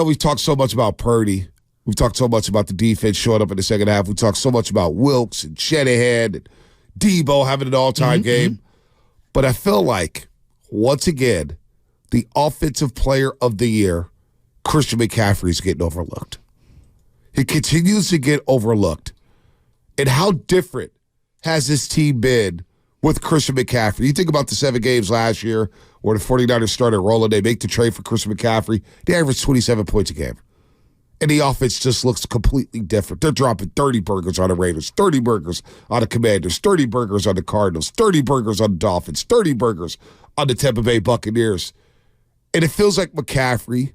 We've talked so much about Purdy. We've talked so much about the defense showing up in the second half. We talked so much about Wilkes and Shanahan and Deebo having an all-time game. But I feel like, once again, the offensive player of the year, Christian McCaffrey, is getting overlooked. He continues to get overlooked. And how different has this team been with Christian McCaffrey? You think about the 7 games last year where the 49ers started rolling. They make the trade for Christian McCaffrey. They average 27 points a game. And the offense just looks completely different. They're dropping 30 burgers on the Raiders, 30 burgers on the Commanders, 30 burgers on the Cardinals, 30 burgers on the Dolphins, 30 burgers on the Tampa Bay Buccaneers. And it feels like McCaffrey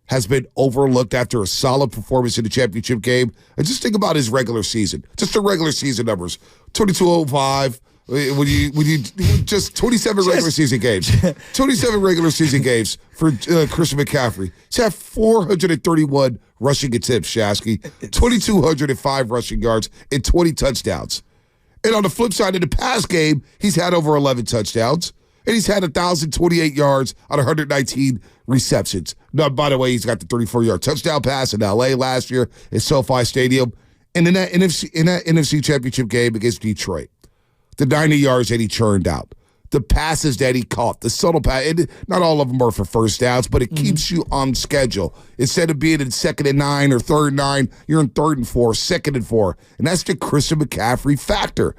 has been overlooked after a solid performance in the championship game. And just think about his regular season. Just the regular season numbers. 2205. When you just 27 regular season games. 27 regular season games for Christian McCaffrey. He's had 431 rushing attempts, Shasky. 2,205 rushing yards and 20 touchdowns. And on the flip side of the pass game, he's had over 11 touchdowns. And he's had 1,028 yards on 119 receptions. Now, by the way, he's got the 34-yard touchdown pass in L.A. last year at SoFi Stadium. And in that NFC Championship game against Detroit, the 90 yards that he churned out, the passes that he caught, the subtle pass, not all of them are for first downs, but it keeps you on schedule. Instead of being in 2nd and 9 or 3rd and 9, you're in 3rd and 4, 2nd and 4. And that's the Christian McCaffrey factor.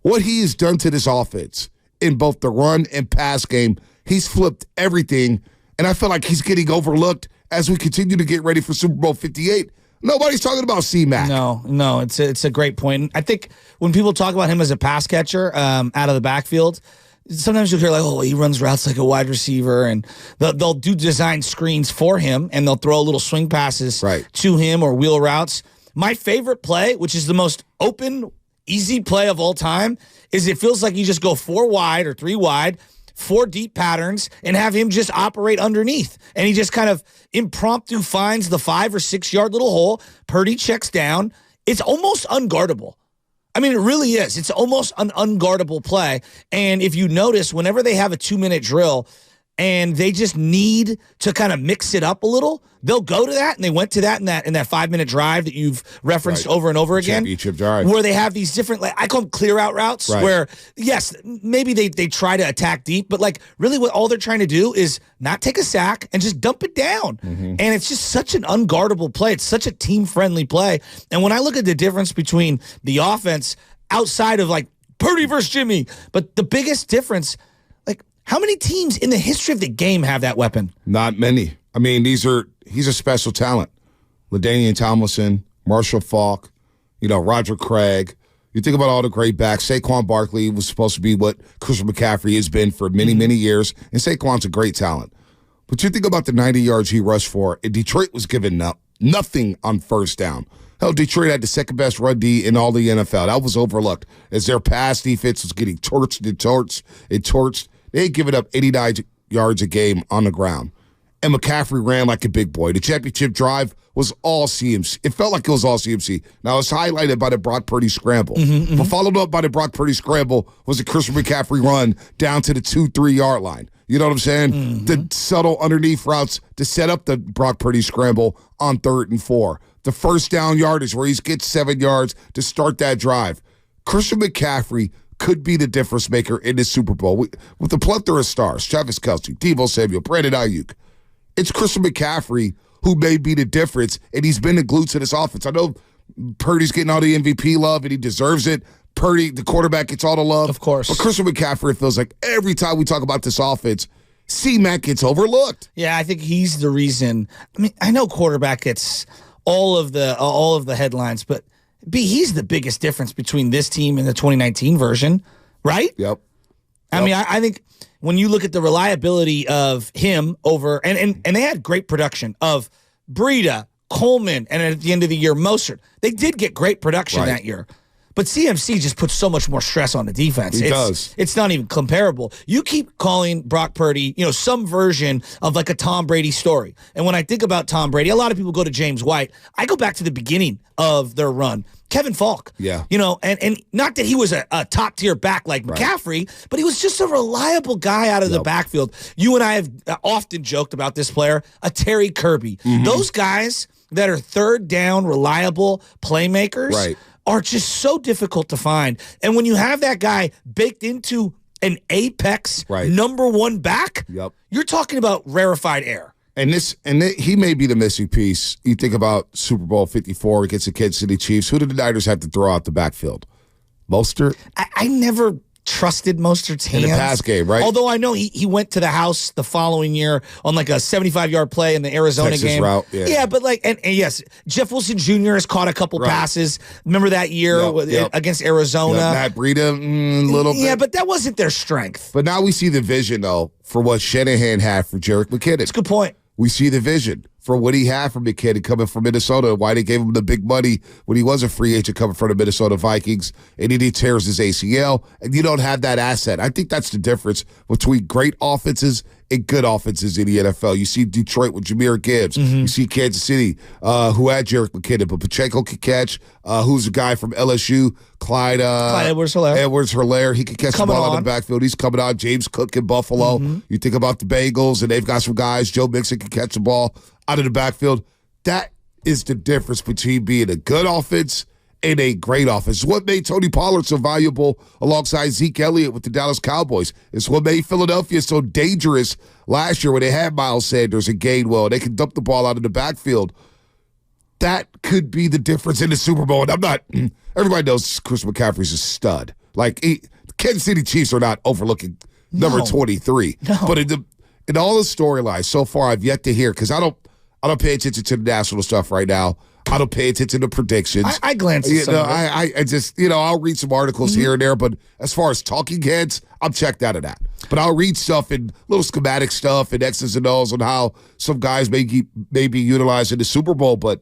What he has done to this offense in both the run and pass game, he's flipped everything, and I feel like he's getting overlooked as we continue to get ready for Super Bowl 58. Nobody's talking about C-Mac. No, it's a great point. I think when people talk about him as a pass catcher out of the backfield, sometimes you'll hear like, oh, he runs routes like a wide receiver, and they'll do design screens for him, and they'll throw little swing passes to him or wheel routes. My favorite play, which is the most open, easy play of all time, is it feels like you just go 4 wide or 3 wide, 4 deep patterns, and have him just operate underneath. And he just kind of impromptu finds the 5 or 6 yard little hole. Purdy checks down. It's almost unguardable. I mean, it really is. It's almost an unguardable play. And if you notice, whenever they have a 2-minute drill and they just need to kind of mix it up a little, they'll go to that, and they went to that in that 5-minute drive that you've referenced over and over again. Championship drive. Where they have these different, like, I call them clear out routes, where, yes, maybe they try to attack deep, but like really what all they're trying to do is not take a sack and just dump it down. And it's just such an unguardable play. It's such a team-friendly play. And when I look at the difference between the offense outside of like Purdy versus Jimmy, but the biggest difference, like, how many teams in the history of the game have that weapon? Not many. I mean, he's a special talent. LaDainian Tomlinson, Marshall Faulk, Roger Craig. You think about all the great backs. Saquon Barkley was supposed to be what Christian McCaffrey has been for many, many years, and Saquon's a great talent. But you think about the 90 yards he rushed for, and Detroit was given nothing on first down. Hell, Detroit had the second-best run D in all the NFL. That was overlooked as their pass defense was getting torched and torched and torched. They had given up 89 yards a game on the ground. And McCaffrey ran like a big boy. The championship drive was all CMC. It felt like it was all CMC. Now, it's highlighted by the Brock Purdy scramble. But followed up by the Brock Purdy scramble was the Christian McCaffrey run down to the 2-3 yard line. You know what I'm saying? The subtle underneath routes to set up the Brock Purdy scramble on 3rd and 4. The first down yardage where he gets 7 yards to start that drive. Christian McCaffrey could be the difference maker in this Super Bowl. With the plethora of stars, Travis Kelce, Deebo Samuel, Brandon Aiyuk. It's Christian McCaffrey who may be the difference, and he's been the glue to this offense. I know Purdy's getting all the MVP love, and he deserves it. Purdy, the quarterback, gets all the love. Of course. But Christian McCaffrey, it feels like every time we talk about this offense, C-Mac gets overlooked. Yeah, I think he's the reason. I mean, I know quarterback gets all of the headlines, but he's the biggest difference between this team and the 2019 version, right? Yep. I mean, I think when you look at the reliability of him over, and they had great production of Breida, Coleman, and at the end of the year, Mostert. They did get great production that year. But CMC just puts so much more stress on the defense. He does. It's not even comparable. You keep calling Brock Purdy, some version of like a Tom Brady story. And when I think about Tom Brady, a lot of people go to James White. I go back to the beginning of their run. Kevin Falk. Yeah. And not that he was a top-tier back like McCaffrey, but he was just a reliable guy out of the backfield. You and I have often joked about this player, a Terry Kirby. Those guys that are third down, reliable playmakers are just so difficult to find. And when you have that guy baked into an apex number one back, you're talking about rarefied air. And he may be the missing piece. You think about Super Bowl 54 against the Kansas City Chiefs. Who did the Niners have to throw out the backfield? Mostert? I never trusted Mostert's hands. In the pass game, right? Although I know he went to the house the following year on like a 75-yard play in the Arizona Texas game. Route, but and yes, Jeff Wilson Jr. has caught a couple passes. Remember that year against Arizona? Matt Breida, a little bit. Yeah, but that wasn't their strength. But now we see the vision, though, for what Shanahan had for Jerick McKinnon. That's a good point. We see the vision for what he had from McKinnon coming from Minnesota, why they gave him the big money when he was a free agent coming from the Minnesota Vikings, and then he tears his ACL, and you don't have that asset. I think that's the difference between great offenses and good offenses in the NFL. You see Detroit with Jahmyr Gibbs. You see Kansas City, who had Jerick McKinnon, but Pacheco could catch. Who's a guy from LSU? Clyde Edwards-Helaire. He can catch the ball out of the backfield. He's coming on. James Cook in Buffalo. You think about the Bengals, and they've got some guys. Joe Mixon can catch the ball out of the backfield. That is the difference between being a good offense and a great offense. It's what made Tony Pollard so valuable alongside Zeke Elliott with the Dallas Cowboys. It's what made Philadelphia so dangerous last year when they had Miles Sanders and Gainwell. They could dump the ball out of the backfield. That could be the difference in the Super Bowl. And everybody knows Christian McCaffrey's a stud. The Kansas City Chiefs are not overlooking number 23. No. But in all the storylines so far, I've yet to hear, because I don't pay attention to the national stuff right now. I don't pay attention to predictions. I glance at some of it. I just, I'll read some articles here and there, but as far as talking heads, I'm checked out of that. But I'll read stuff and little schematic stuff and X's and O's on how some guys may be utilized in the Super Bowl. But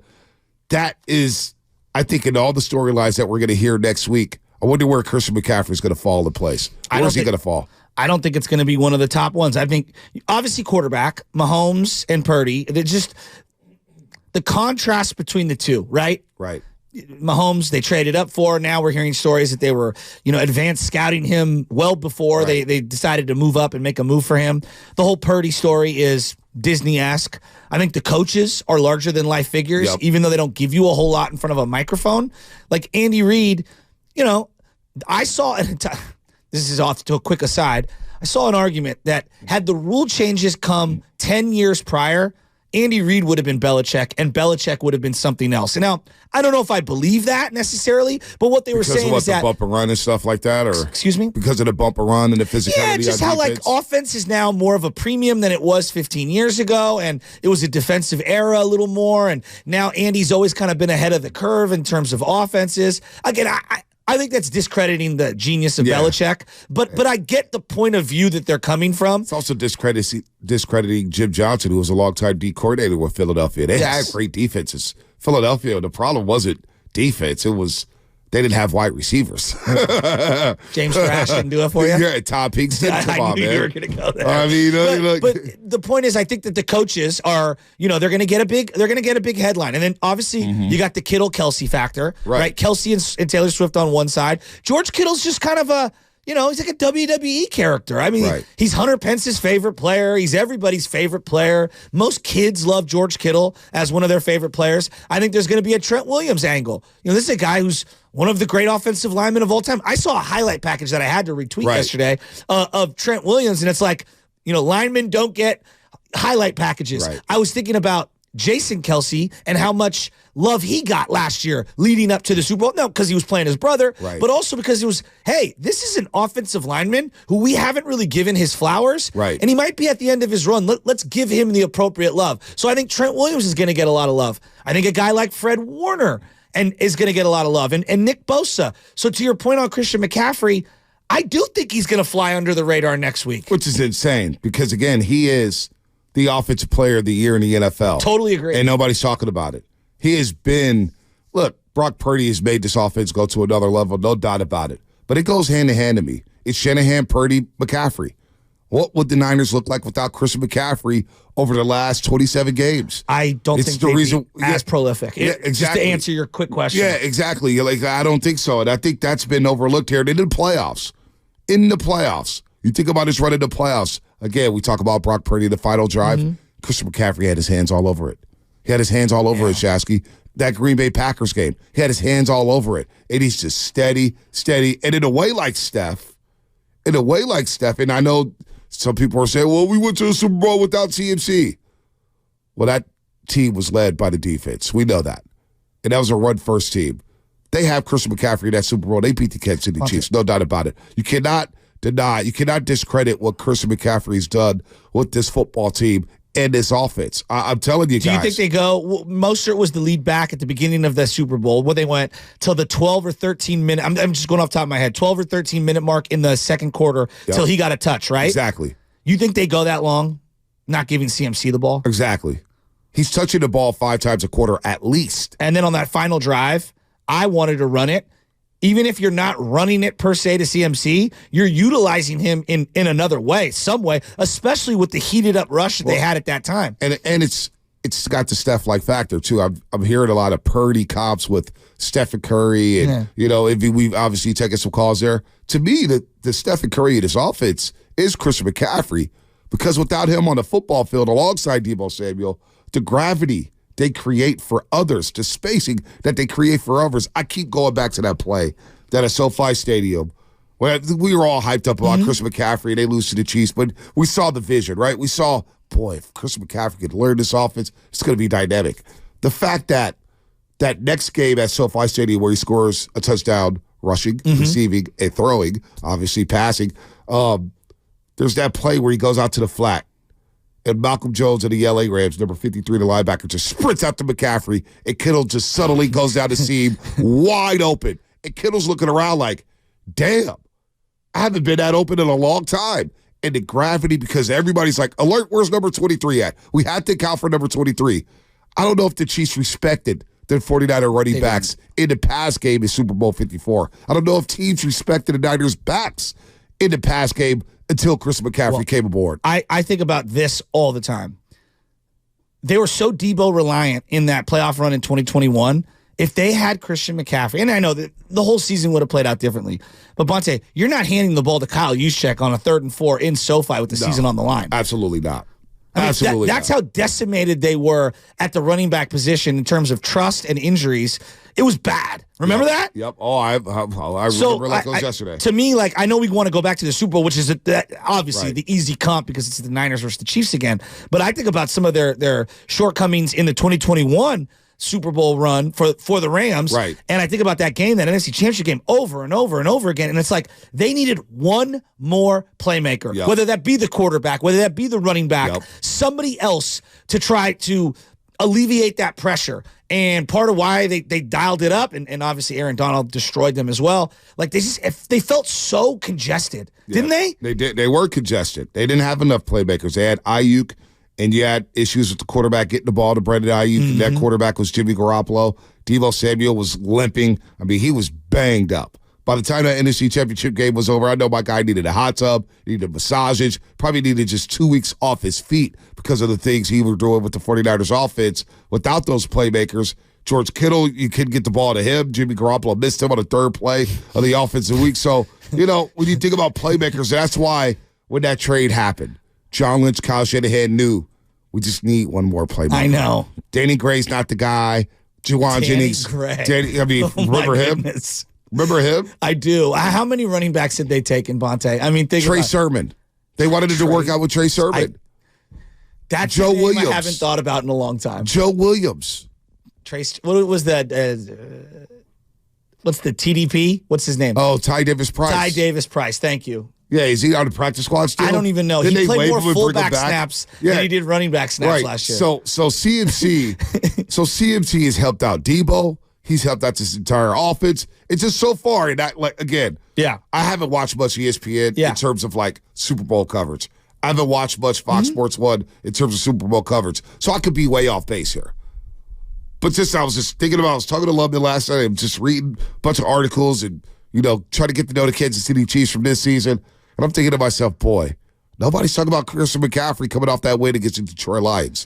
that is, I think, in all the storylines that we're going to hear next week, I wonder where Christian McCaffrey is going to contrast between the two. Where is he going to fall? I don't think it's going to be one of the top ones. I think, obviously, quarterback, Mahomes and Purdy, they're just the contrast between the two, right? Right. Mahomes, they traded up for. Now we're hearing stories that they were, advanced scouting him well before they decided to move up and make a move for him. The whole Purdy story is Disney-esque. I think the coaches are larger than life figures, even though they don't give you a whole lot in front of a microphone. Like Andy Reid, I saw, this is off to a quick aside, I saw an argument that had the rule changes come 10 years prior, Andy Reid would have been Belichick, and Belichick would have been something else. And now, I don't know if I believe that necessarily, but what they were saying is that... Because of the bump and run and stuff like that? Or excuse me? Because of the bump and run and the physicality? Yeah, just how offense is now more of a premium than it was 15 years ago, and it was a defensive era a little more, and now Andy's always kind of been ahead of the curve in terms of offenses. Again, I think that's discrediting the genius of Belichick, but I get the point of view that they're coming from. It's also discrediting Jim Johnson, who was a longtime D coordinator with Philadelphia. They had great defenses. Philadelphia, the problem wasn't defense. It was they didn't have wide receivers. James Thrash didn't do it for you? Yeah, Tom Higston. Come on, man. You were going to go there. I mean, but the point is, I think that the coaches are, they're going to get a big headline, and then obviously you got the Kittle Kelsey factor, right? Kelsey and Taylor Swift on one side. George Kittle's just kind of a. He's like a WWE character. I mean, he's Hunter Pence's favorite player. He's everybody's favorite player. Most kids love George Kittle as one of their favorite players. I think there's going to be a Trent Williams angle. This is a guy who's one of the great offensive linemen of all time. I saw a highlight package that I had to retweet yesterday of Trent Williams, and it's like, linemen don't get highlight packages. I was thinking about Jason Kelsey and how much love he got last year leading up to the Super Bowl. No, because he was playing his brother, but also because it was, hey, this is an offensive lineman who we haven't really given his flowers, and he might be at the end of his run. Let's give him the appropriate love. So I think Trent Williams is going to get a lot of love. I think a guy like Fred Warner is going to get a lot of love, and Nick Bosa. So to your point on Christian McCaffrey, I do think he's going to fly under the radar next week. Which is insane because, again, he is the offensive player of the year in the NFL. Totally agree. And nobody's talking about it. He has been, look, Brock Purdy has made this offense go to another level, no doubt about it. But it goes hand in hand to me. It's Shanahan, Purdy, McCaffrey. What would the Niners look like without Christian McCaffrey over the last 27 games? I don't think they'd be as prolific. Yeah, exactly. Just to answer your quick question. Yeah, exactly. Like, I don't think so. And I think that's been overlooked here. And in the playoffs, you think about his run in the playoffs. Again, we talk about Brock Purdy, the final drive. Christian McCaffrey had his hands all over it. He had his hands all over it, Shasky. That Green Bay Packers game, he had his hands all over it. And he's just steady. And in a way like Steph, and I know some people are saying, well, we went to the Super Bowl without CMC. Well, that team was led by the defense. We know that. And that was a run-first team. They have Christian McCaffrey in that Super Bowl. They beat the Kansas City Chiefs, no doubt about it. You cannot deny, you cannot discredit what Christian McCaffrey's done with this football team and this offense. I'm telling you guys. Do you think they go? Mostert was the lead back at the beginning of the Super Bowl, where they went till the 12 or 13 minute. I'm just going off the top of my head. 12 or 13 minute mark in the second quarter till he got a touch, right? Exactly. You think they go that long, not giving CMC the ball? Exactly. He's touching the ball 5 times a quarter at least. And then on that final drive, I wanted to run it. Even if you're not running it per se to CMC, you're utilizing him in another way, some way, especially with the heated up rush that they had at that time. And it's got the Steph-like factor, too. I'm hearing a lot of Purdy comps with Stephen Curry. And, we've obviously taken some calls there. To me, the Stephen Curry in this offense is Christian McCaffrey, because without him on the football field alongside Deebo Samuel, the gravity they create for others, the spacing that they create for others. I keep going back to that play that at SoFi Stadium where we were all hyped up about Christian McCaffrey. They lose to the Chiefs, but we saw the vision, right? We saw, boy, if Christian McCaffrey could learn this offense, it's going to be dynamic. The fact that next game at SoFi Stadium where he scores a touchdown rushing, receiving, and throwing, obviously passing, there's that play where he goes out to the flat. And Malcolm Jones of the LA Rams, number 53, the linebacker, just sprints out to McCaffrey, and Kittle just subtly goes down the seam, wide open. And Kittle's looking around like, damn, I haven't been that open in a long time. And the gravity, because everybody's like, alert, where's number 23 at? We had to count for number 23. I don't know if the Chiefs respected their 49er running backs in the pass game in Super Bowl 54. I don't know if teams respected the Niners' backs in the pass game until Christian McCaffrey came aboard. I think about this all the time. They were so Deebo reliant in that playoff run in 2021. If they had Christian McCaffrey, and I know that the whole season would have played out differently, but Bonte, you're not handing the ball to Kyle Juszczyk on a 3rd and 4 in SoFi with the season on the line. Absolutely not. Absolutely that's how decimated they were at the running back position in terms of trust and injuries. It was bad. Remember that? Yep. Oh, I remember like it was yesterday. To me, like, I know we want to go back to the Super Bowl, which is obviously the easy comp because it's the Niners versus the Chiefs again. But I think about some of their shortcomings in the 2021 Super Bowl run for the Rams. Right. And I think about that game, that NFC Championship game, over and over and over again. And it's like they needed one more playmaker, whether that be the quarterback, whether that be the running back, somebody else to try to alleviate that pressure. And part of why they dialed it up, and obviously Aaron Donald destroyed them as well. Like they felt so congested, didn't they? They did. They were congested. They didn't have enough playmakers. They had Aiyuk, and you had issues with the quarterback getting the ball to Brandon Aiyuk. And that quarterback was Jimmy Garoppolo. Deebo Samuel was limping. I mean, he was banged up. By the time that NFC Championship game was over, I know my guy needed a hot tub, needed massages, probably needed just 2 weeks off his feet because of the things he was doing with the 49ers offense. Without those playmakers, George Kittle, you couldn't get the ball to him. Jimmy Garoppolo missed him on the 3rd play of the offensive week. So, when you think about playmakers, that's why when that trade happened, John Lynch, Kyle Shanahan knew we just need one more playmaker. I know. Danny Gray's not the guy. Juwan Jennings. Remember him? Goodness. Remember him? I do. How many running backs did they take in Bonte? I mean, Trey Sermon. They wanted to work out with Trey Sermon. That's Joe Williams. I haven't thought about in a long time. Joe Williams. What was that? What's the TDP? What's his name? Oh, Ty Davis Price. Ty Davis Price. Thank you. Yeah, is he on the practice squad still? I don't even know. He played more fullback snaps than he did running back snaps last year. So CMC, has helped out Deebo. He's helped out this entire offense. It's just so far, and I haven't watched much ESPN in terms of like Super Bowl coverage. I haven't watched much Fox Sports 1 in terms of Super Bowl coverage. So I could be way off base here. But I was just thinking about, I was talking to Lubman last night. I'm just reading a bunch of articles and, trying to get to know the Kansas City Chiefs from this season. And I'm thinking to myself, boy, nobody's talking about Christian McCaffrey coming off that win against the Detroit Lions.